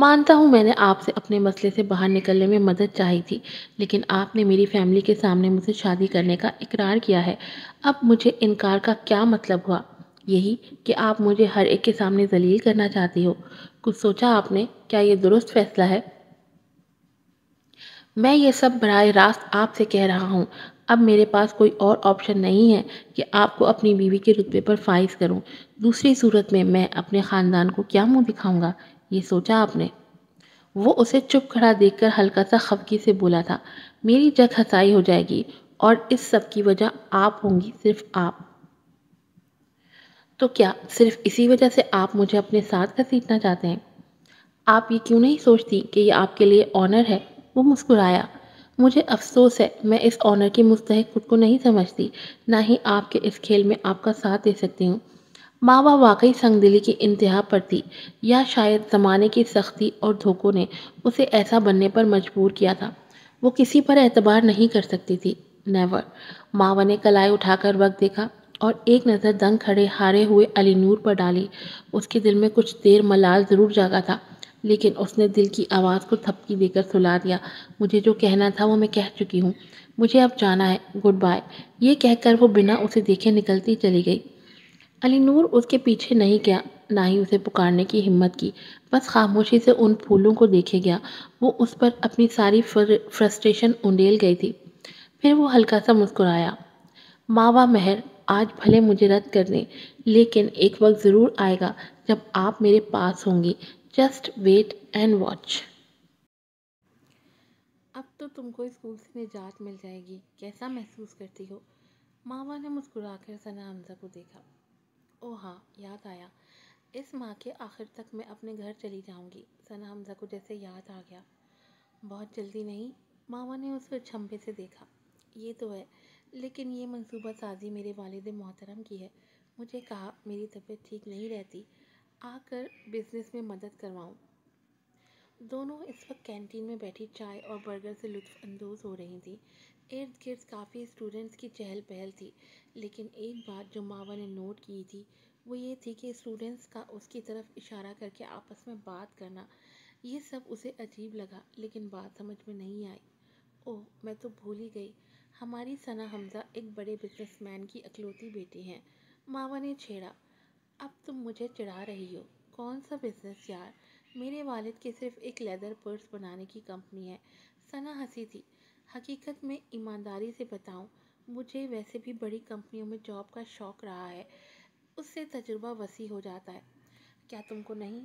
مانتا ہوں میں نے آپ سے اپنے مسئلے سے باہر نکلنے میں مدد چاہی تھی، لیکن آپ نے میری فیملی کے سامنے مجھ سے شادی کرنے کا اقرار کیا ہے۔ اب مجھے انکار کا کیا مطلب ہوا؟ یہی کہ آپ مجھے ہر ایک کے سامنے ذلیل کرنا چاہتی ہو۔ کچھ سوچا آپ نے؟ کیا یہ درست فیصلہ ہے؟ میں یہ سب براہ راست آپ سے کہہ رہا ہوں۔ اب میرے پاس کوئی اور آپشن نہیں ہے کہ آپ کو اپنی بیوی کے رتبے پر فائز کروں۔ دوسری صورت میں اپنے خاندان کو کیا منہ دکھاؤں گا؟ یہ سوچا آپ نے؟ وہ اسے چپ کھڑا دیکھ کر ہلکا سا خفگی سے بولا تھا، میری جگ ہسائی ہو جائے گی اور اس سب کی وجہ آپ ہوں گی، صرف آپ۔ تو کیا صرف اسی وجہ سے آپ مجھے اپنے ساتھ گھسیٹنا چاہتے ہیں؟ آپ یہ کیوں نہیں سوچتی کہ یہ آپ کے لیے آنر ہے؟ وہ مسکرایا۔ مجھے افسوس ہے، میں اس آنر کی مستحق خود کو نہیں سمجھتی، نہ ہی آپ کے اس کھیل میں آپ کا ساتھ دے سکتی ہوں۔ ماوا واقعی سنگ دلی کی انتہا پر تھی، یا شاید زمانے کی سختی اور دھوکوں نے اسے ایسا بننے پر مجبور کیا تھا۔ وہ کسی پر اعتبار نہیں کر سکتی تھی، نیور۔ ماوا نے کلائی اٹھا کر وقت دیکھا اور ایک نظر دنگ کھڑے ہارے ہوئے علی نور پر ڈالی۔ اس کے دل میں کچھ دیر ملال ضرور جاگا تھا، لیکن اس نے دل کی آواز کو تھپکی دے کر سلا دیا۔ مجھے جو کہنا تھا وہ میں کہہ چکی ہوں، مجھے اب جانا ہے، گڈ بائے۔ یہ کہہ کر وہ بنا اسے دیکھے نکلتی چلی گئی۔ علی نور اس کے پیچھے نہیں گیا، نہ ہی اسے پکارنے کی ہمت کی، بس خاموشی سے ان پھولوں کو دیکھے گیا۔ وہ اس پر اپنی ساری فرسٹریشن انڈیل گئی تھی۔ پھر وہ ہلکا سا مسکرایا۔ ماوا مہر، آج بھلے مجھے رد کر دیں، لیکن ایک وقت ضرور آئے گا جب آپ میرے پاس ہوں گی۔ Just wait and watch. اب تو تم کو اسکول سے نجات مل جائے گی، کیسا محسوس کرتی ہو؟ ماوا نے مسکرا کر ثنا حمزہ کو دیکھا۔ او ہاں، یاد آیا، اس ماہ کے آخر تک میں اپنے گھر چلی جاؤں گی۔ ثنا حمزہ کو جیسے یاد آ گیا۔ بہت جلدی نہیں؟ ماوا نے اس کو چھمبے سے دیکھا۔ یہ تو ہے، لیکن یہ منصوبہ سازی میرے والد محترم کی ہے۔ مجھے کہا میری طبیعت ٹھیک نہیں رہتی، آ کر بزنس میں مدد کرواؤں۔ دونوں اس وقت کینٹین میں بیٹھی چائے اور برگر سے لطف اندوز ہو رہی تھیں۔ ارد گرد کافی اسٹوڈنٹس کی چہل پہل تھی، لیکن ایک بات جو ماوا نے نوٹ کی تھی وہ یہ تھی کہ اسٹوڈنٹس کا اس کی طرف اشارہ کر کے آپس میں بات کرنا، یہ سب اسے عجیب لگا، لیکن بات سمجھ میں نہیں آئی۔ اوہ، میں تو بھول ہی گئی، ہماری ثنا حمزہ ایک بڑے بزنس مین کی اکلوتی بیٹی ہیں۔ ماوا نے چھیڑا۔ اب تم مجھے چڑھا رہی ہو؟ کون سا بزنس یار؟ میرے والد کی صرف ایک لیدر پرس بنانے کی کمپنی ہے۔ ثنا ہنسی تھی۔ حقیقت میں ایمانداری سے بتاؤں، مجھے ویسے بھی بڑی کمپنیوں میں جاب کا شوق رہا ہے، اس سے تجربہ وسیع ہو جاتا ہے۔ کیا تم کو نہیں؟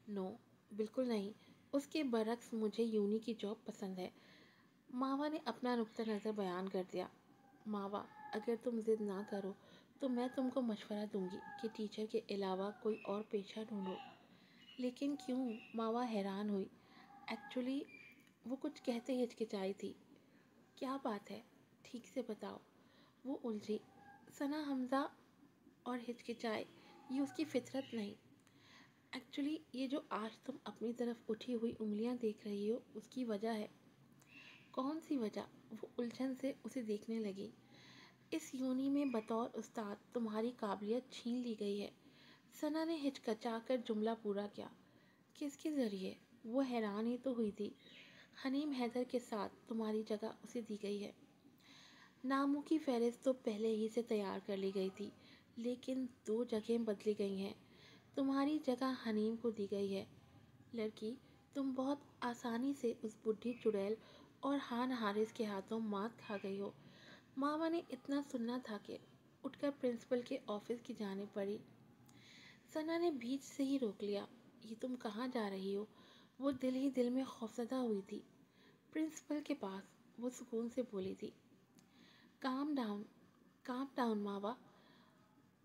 نو، بالکل نہیں۔ اس کے برعکس مجھے یونی کی جاب پسند ہے۔ ماوا نے اپنا نقطہ نظر بیان کر دیا۔ ماوا، اگر تم ضد نہ کرو تو میں تم کو مشورہ دوں گی کہ ٹیچر کے علاوہ کوئی اور پیشہ ڈھونڈو۔ لیکن کیوں؟ ماوا حیران ہوئی۔ ایکچولی وہ کچھ کہتے ہچکچائی تھی۔ کیا بات ہے؟ ٹھیک سے بتاؤ۔ وہ الجھی۔ ثنا حمزہ اور ہچکچائے، یہ اس کی فطرت نہیں۔ ایکچولی یہ جو آج تم اپنی طرف اٹھی ہوئی انگلیاں دیکھ رہی ہو اس کی وجہ ہے۔ کون سی وجہ؟ وہ الجھن سے اسے دیکھنے لگی۔ اس یونی میں بطور استاد تمہاری قابلیت چھین لی گئی ہے۔ ثنا نے ہچکچا کر جملہ پورا کیا۔ کس کے ذریعے؟ وہ حیران ہی تو ہوئی تھی۔ حنیم حیدر کے ساتھ تمہاری جگہ اسے دی گئی ہے۔ ناموں کی فہرست تو پہلے ہی سے تیار کر لی گئی تھی، لیکن 2 جگہیں بدلی گئی ہیں۔ تمہاری جگہ حنیم کو دی گئی ہے۔ لڑکی، تم بہت آسانی سے اس بڈھی چڑیل اور خان حارث کے ہاتھوں مات کھا گئی ہو۔ ماما نے اتنا سننا تھا کہ اٹھ کر پرنسپل کے آفس کی جانب بڑھی۔ ثنا نے بیچ سے ہی روک لیا۔ یہ تم کہاں جا رہی ہو؟ وہ دل ہی دل میں خوفزدہ ہوئی تھی۔ پرنسپل کے پاس، وہ سکون سے بولی تھی۔ کام ڈاؤن ماوا،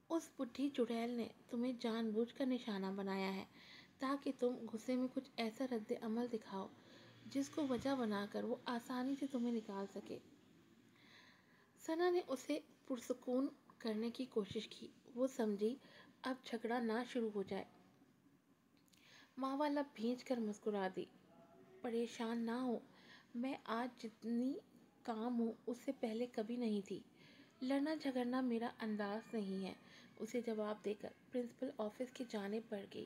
اس بڈھی چڑیل نے تمہیں جان بوجھ کر نشانہ بنایا ہے تاکہ تم غصے میں کچھ ایسا رد عمل دکھاؤ جس کو وجہ بنا کر وہ آسانی سے تمہیں نکال سکے۔ ثنا نے اسے پرسکون کرنے کی کوشش کی۔ وہ سمجھی اب جھگڑا نہ شروع ہو جائے۔ ماوا لب بھینچ کر مسکرا دی۔ پریشان نہ ہو، میں آج جتنی کام ہوں اس سے پہلے کبھی نہیں تھی۔ لڑنا جھگڑنا میرا انداز نہیں ہے۔ اسے جواب دے کر پرنسپل آفس کی جانب بڑھ گئی۔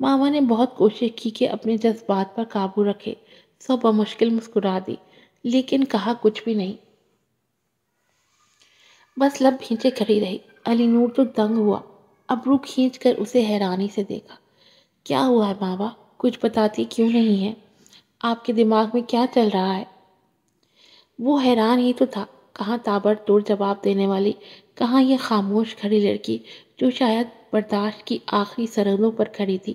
ماما نے بہت کوشش کی کہ اپنے جذبات پر قابو رکھے، سو بمشکل مسکرا دی، لیکن کہا کچھ بھی نہیں، بس لب بھینچے کھڑی رہی۔ علی نور تو دنگ ہوا، ابرو کھینچ کر اسے حیرانی سے دیکھا۔ کیا ہوا ہے ماما؟ کچھ بتاتی کیوں نہیں ہے؟ آپ کے دماغ میں کیا چل رہا ہے؟ وہ حیران ہی تو تھا، کہاں تابڑتوڑ جواب دینے والی، کہاں یہ خاموش کھڑی لڑکی جو شاید برداشت کی آخری سرحدوں پر کھڑی تھی۔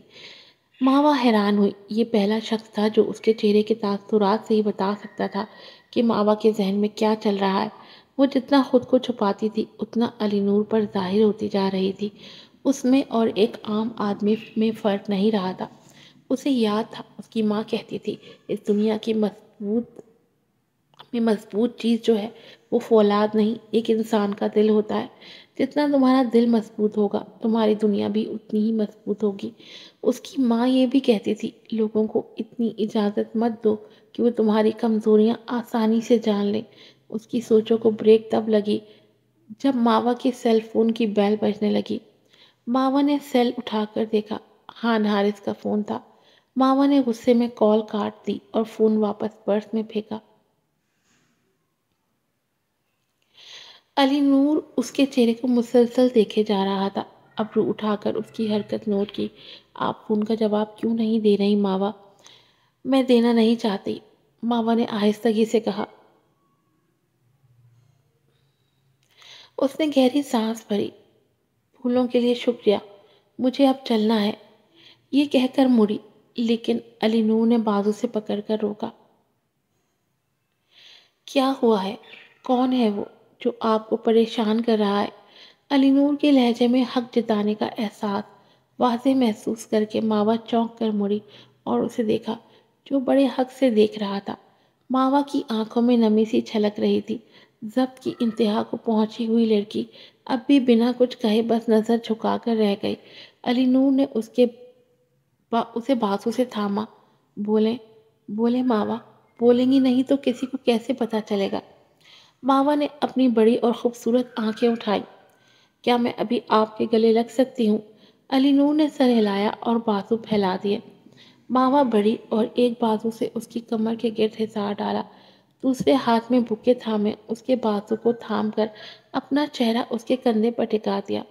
ماما حیران ہوئی، یہ پہلا شخص تھا جو اس کے چہرے کے تاثرات سے ہی بتا سکتا تھا کہ ماما کے ذہن میں کیا چل رہا ہے۔ وہ جتنا خود کو چھپاتی تھی اتنا علی نور پر ظاہر ہوتی جا رہی تھی۔ اس میں اور ایک عام آدمی میں فرق نہیں رہا تھا۔ اسے یاد تھا اس کی ماں کہتی تھی، اس دنیا کی مضبوط چیز جو ہے وہ فولاد نہیں، ایک انسان کا دل ہوتا ہے۔ جتنا تمہارا دل مضبوط ہوگا تمہاری دنیا بھی اتنی ہی مضبوط ہوگی۔ اس کی ماں یہ بھی کہتی تھی، لوگوں کو اتنی اجازت مت دو کہ وہ تمہاری کمزوریاں آسانی سے جان لیں۔ اس کی سوچوں کو بریک تب لگی جب ماوا کے سیل فون کی بیل بجنے لگی۔ ماوا نے سیل اٹھا کر دیکھا، خان حارث کا فون تھا۔ ماوا نے غصے میں کال کاٹ دی اور فون واپس پرس میں پھینکا۔ علی نور اس کے چہرے کو مسلسل دیکھے جا رہا تھا، ابرو اٹھا کر اس کی حرکت نوٹ کی۔ آپ فون کا جواب کیوں نہیں دے رہی ماوا؟ میں دینا نہیں چاہتی، ماوا نے آہستگی سے کہا۔ اس نے گہری سانس بھری۔ پھولوں کے لیے شکریہ، مجھے اب چلنا ہے، یہ کہہ کر مڑی، لیکن علی نور نے بازو سے پکڑ کر روکا۔ کیا ہوا ہے؟ کون ہے وہ جو آپ کو پریشان کر رہا ہے؟ علی نور کے لہجے میں حق جتانے کا احساس واضح محسوس کر کے ماوا چونک کر مڑی اور اسے دیکھا جو بڑے حق سے دیکھ رہا تھا۔ ماوا کی آنکھوں میں نمی سی چھلک رہی تھی۔ ضبط کی انتہا کو پہنچی ہوئی لڑکی اب بھی بنا کچھ کہے بس نظر جھکا کر رہ گئی۔ علی نور نے اسے بازو سے تھاما۔ بولیں ماوا، بولیں گی نہیں تو کسی کو کیسے پتا چلے گا؟ ماوا نے اپنی بڑی اور خوبصورت آنکھیں اٹھائی۔ کیا میں ابھی آپ کے گلے لگ سکتی ہوں؟ علی نور نے سر ہلایا اور بازو پھیلا دیے۔ ماوا بڑی اور ایک بازو سے اس کی کمر کے گرد حصار ڈالا، دوسرے ہاتھ میں بکے تھامے اس کے بازو کو تھام کر اپنا چہرہ اس کے کندھے پر ٹکا دیا۔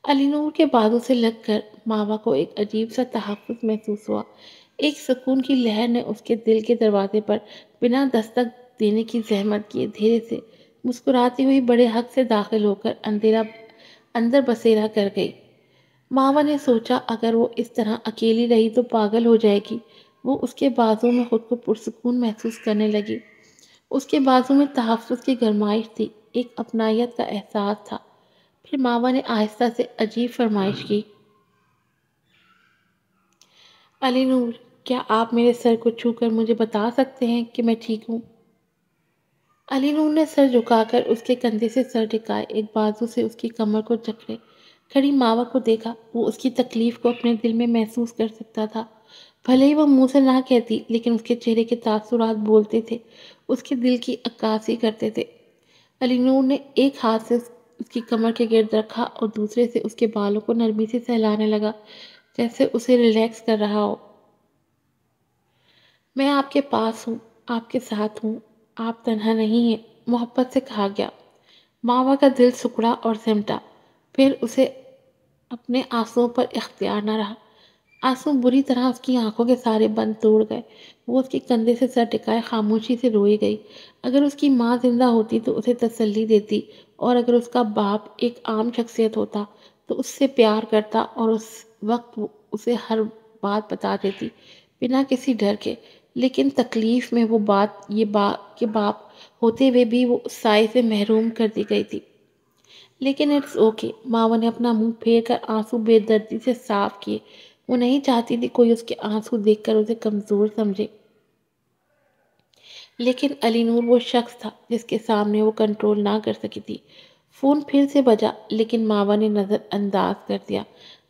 علی نور کے بازو سے لگ کر ماوا کو ایک عجیب سا تحفظ محسوس ہوا۔ ایک سکون کی لہر نے اس کے دل کے دروازے پر بنا دستک دینے کی زحمت کیے دھیرے سے مسکراتی ہوئی بڑے حق سے داخل ہو کر اندر بسیرا کر گئی۔ ماوا نے سوچا اگر وہ اس طرح اکیلی رہی تو پاگل ہو جائے گی۔ وہ اس کے بازو میں خود کو پرسکون محسوس کرنے لگی۔ اس کے بازو میں تحفظ کی گرمائش تھی، ایک اپنائیت کا احساس تھا۔ پھر ماوا نے آہستہ سے عجیب فرمائش کی۔ علی نور، کیا آپ میرے سر کو چھو کر مجھے بتا سکتے ہیں کہ میں ٹھیک ہوں؟ علی نور نے سر جھکا کر اس کے کندھے سے سر ٹکائے، ایک بازو سے اس کی کمر کو جکڑے کھڑی ماوا کو دیکھا۔ وہ اس کی تکلیف کو اپنے دل میں محسوس کر سکتا تھا، بھلے ہی وہ منہ سے نہ کہتی، لیکن اس کے چہرے کے تاثرات بولتے تھے، اس کے دل کی عکاسی کرتے تھے۔ علی نور نے ایک ہاتھ سے اس کی کمر کے گرد رکھا اور دوسرے سے اس کے بالوں کو نرمی سے سہلانے لگا، جیسے اسے ریلیکس کر رہا ہو۔ میں آپ کے پاس ہوں، آپ کے ساتھ ہوں، آپ تنہا نہیں ہیں، محبت سے کہا گیا۔ ماوا کا دل سکڑا اور سمٹا، پھر اسے اپنے آنسوؤں پر اختیار نہ رہا۔ آنسو بری طرح اس کی آنکھوں کے سارے بند توڑ گئے۔ وہ اس کے کندھے سے سر ٹکائے خاموشی سے روئی گئی۔ اگر اس کی ماں زندہ ہوتی تو اسے تسلی دیتی، اور اگر اس کا باپ ایک عام شخصیت ہوتا تو اس سے پیار کرتا اور اس وقت اسے ہر بات بتا دیتی بنا کسی ڈر کے۔ لیکن تکلیف میں وہ بات یہ کہ باپ ہوتے ہوئے بھی وہ اس سائے سے محروم کر دی گئی تھی۔ لیکن اٹس اوکے، ماوا نے اپنا منہ پھیر کر آنسو بے دردی سے صاف کیے۔ وہ نہیں چاہتی تھی کوئی اس کے آنسو دیکھ کر اسے کمزور سمجھے۔ لیکن علی نور وہ شخص تھا جس کے سامنے وہ کنٹرول نہ کر سکی تھی۔ فون پھر سے بجا، لیکن ماوا نے نظر انداز کر دیا۔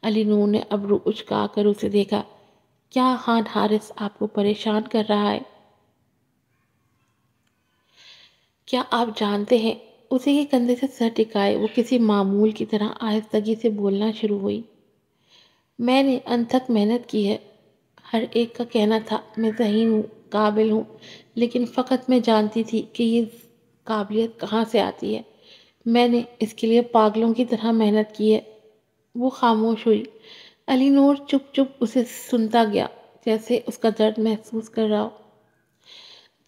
علی نور نے ابرو اچکا کر اسے دیکھا۔ کیا خان حارث آپ کو پریشان کر رہا ہے؟ کیا آپ جانتے ہیں؟ اسی کے کندھے سے سر ٹکائے وہ کسی معمول کی طرح آہستگی سے بولنا شروع ہوئی۔ میں نے انتھک محنت کی ہے۔ ہر ایک کا کہنا تھا میں ذہین ہوں، قابل ہوں، لیکن فقط میں جانتی تھی کہ یہ قابلیت کہاں سے آتی ہے۔ میں نے اس کے لیے پاگلوں کی طرح محنت کی ہے۔ وہ خاموش ہوئی۔ علی نور چپ چپ اسے سنتا گیا، جیسے اس کا درد محسوس کر رہا ہو۔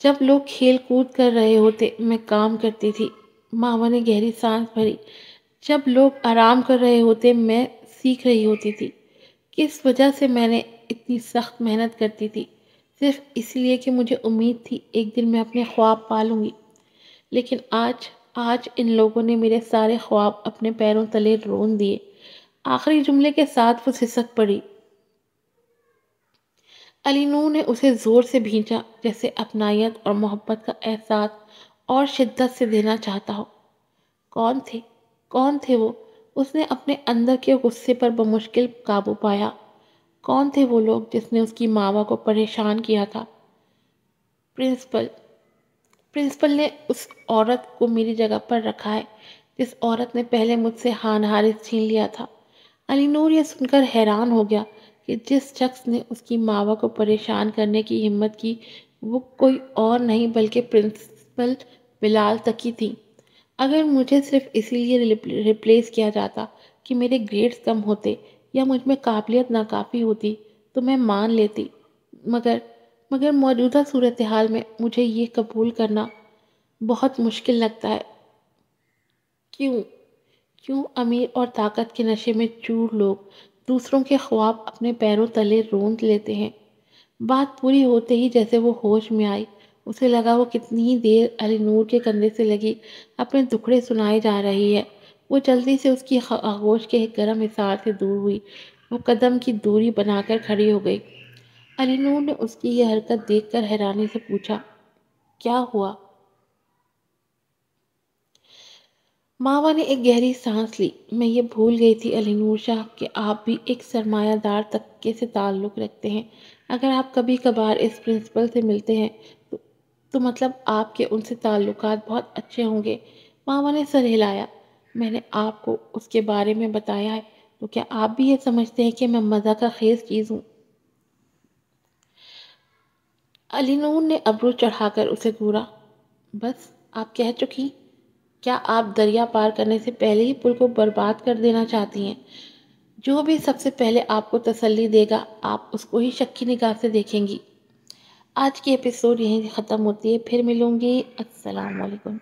جب لوگ کھیل کود کر رہے ہوتے میں کام کرتی تھی، ماما نے گہری سانس بھری۔ جب لوگ آرام کر رہے ہوتے میں سیکھ رہی ہوتی تھی۔ کس وجہ سے میں نے اتنی سخت محنت کرتی تھی؟ صرف اس لیے کہ مجھے امید تھی ایک دن میں اپنے خواب پالوں گی۔ لیکن آج ان لوگوں نے میرے سارے خواب اپنے پیروں تلے رون دیے۔ آخری جملے کے ساتھ وہ سسک پڑی۔ علی نور نے اسے زور سے بھینچا، جیسے اپنائیت اور محبت کا احساس اور شدت سے دینا چاہتا ہو۔ کون تھے؟ کون تھے وہ؟ اس نے اپنے اندر کے غصے پر بمشکل قابو پایا۔ کون تھے وہ لوگ جس نے اس کی ماما کو پریشان کیا تھا؟ پرنسپل۔ پرنسپل نے اس عورت کو میری جگہ پر رکھا ہے، جس عورت نے پہلے مجھ سے ہارس چھین لیا تھا۔ علی نور یہ سن کر حیران ہو گیا کہ جس شخص نے اس کی ماما کو پریشان کرنے کی ہمت کی، وہ کوئی اور نہیں بلکہ پرنسپل بلال تقی تھی۔ اگر مجھے صرف اسی لیے ریپلیس کیا جاتا کہ میرے گریڈز کم ہوتے یا مجھ میں قابلیت ناکافی ہوتی تو میں مان لیتی، مگر موجودہ صورتحال میں مجھے یہ قبول کرنا بہت مشکل لگتا ہے۔ کیوں امیر اور طاقت کے نشے میں چور لوگ دوسروں کے خواب اپنے پیروں تلے روند لیتے ہیں؟ بات پوری ہوتے ہی جیسے وہ ہوش میں آئی، اسے لگا وہ کتنی ہی دیر علی نور کے کندھے سے لگی اپنے دکھڑے سنائے جا رہی ہے۔ وہ جلدی سے اس کی آغوش کے گرم احساس سے دور ہوئی۔ وہ قدم کی دوری بنا کر کھڑی ہو گئی۔ علی نور نے اس کی یہ حرکت دیکھ کر حیرانی سے پوچھا، کیا ہوا؟ ماما نے ایک گہری سانس لی۔ میں یہ بھول گئی تھی علی نور شاہ کہ آپ بھی ایک سرمایہ دار طبقے سے تعلق رکھتے ہیں۔ اگر آپ کبھی کبھار اس پرنسپل سے ملتے ہیں تو مطلب آپ کے ان سے تعلقات بہت اچھے ہوں گے۔ ماما نے سر ہلایا۔ میں نے آپ کو اس کے بارے میں بتایا ہے تو کیا آپ بھی یہ سمجھتے ہیں کہ میں مزہ کا خیز چیز ہوں؟ علی نور نے ابرو چڑھا کر اسے گھورا۔ بس آپ کہہ چکی؟ کیا آپ دریا پار کرنے سے پہلے ہی پل کو برباد کر دینا چاہتی ہیں؟ جو بھی سب سے پہلے آپ کو تسلی دے گا، آپ اس کو ہی شک کی نگاہ سے دیکھیں گی۔ آج کی ایپیسوڈ یہیں ختم ہوتی ہے، پھر ملوں گی۔ السلام علیکم۔